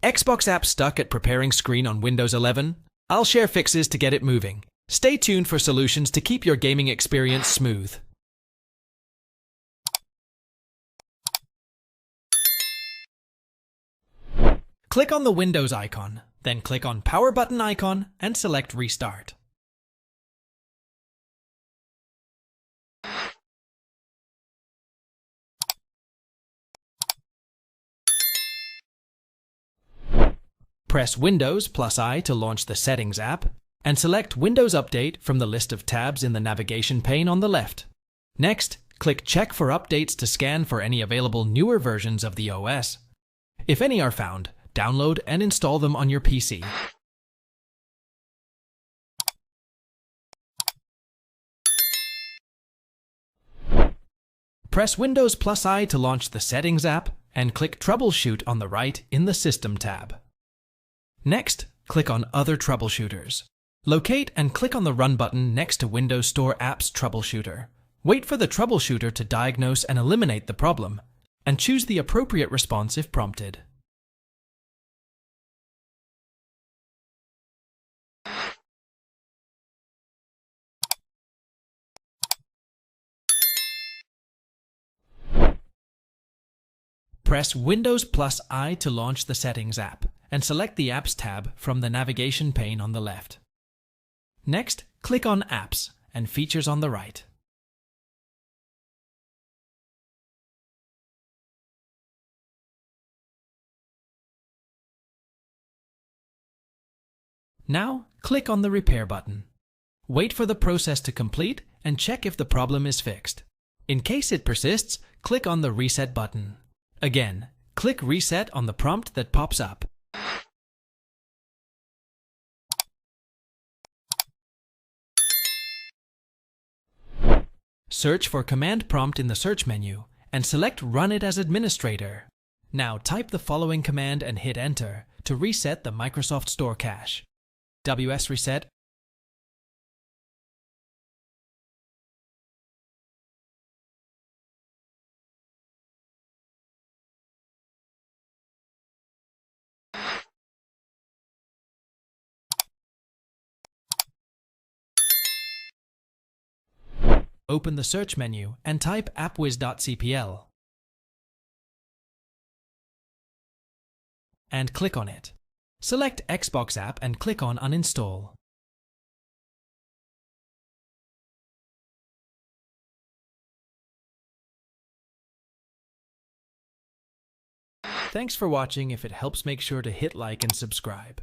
Xbox app stuck at preparing screen on Windows 11? I'll share fixes to get it moving. Stay tuned for solutions to keep your gaming experience smooth. Click on the Windows icon, then click on Power button icon and select Restart. Press Windows + I to launch the Settings app, and select Windows Update from the list of tabs in the navigation pane on the left. Next, click Check for updates to scan for any available newer versions of the OS. If any are found, download and install them on your PC. Press Windows + I to launch the Settings app, and click Troubleshoot on the right in the System tab. Next, click on Other Troubleshooters. Locate and click on the Run button next to Windows Store Apps Troubleshooter. Wait for the troubleshooter to diagnose and eliminate the problem, and choose the appropriate response if prompted. Press Windows + I to launch the Settings app, and select the Apps tab from the navigation pane on the left. Next, click on Apps and Features on the right. Now, click on the Repair button. Wait for the process to complete and check if the problem is fixed. In case it persists, click on the Reset button. Again, click Reset on the prompt that pops up. Search for Command Prompt in the search menu and select Run it as administrator. Now type the following command and hit Enter to reset the Microsoft Store cache. WS reset. Open the search menu and type appwiz.cpl and click on it. Select Xbox app and click on Uninstall. Thanks for watching. If it helps, make sure to hit like and subscribe.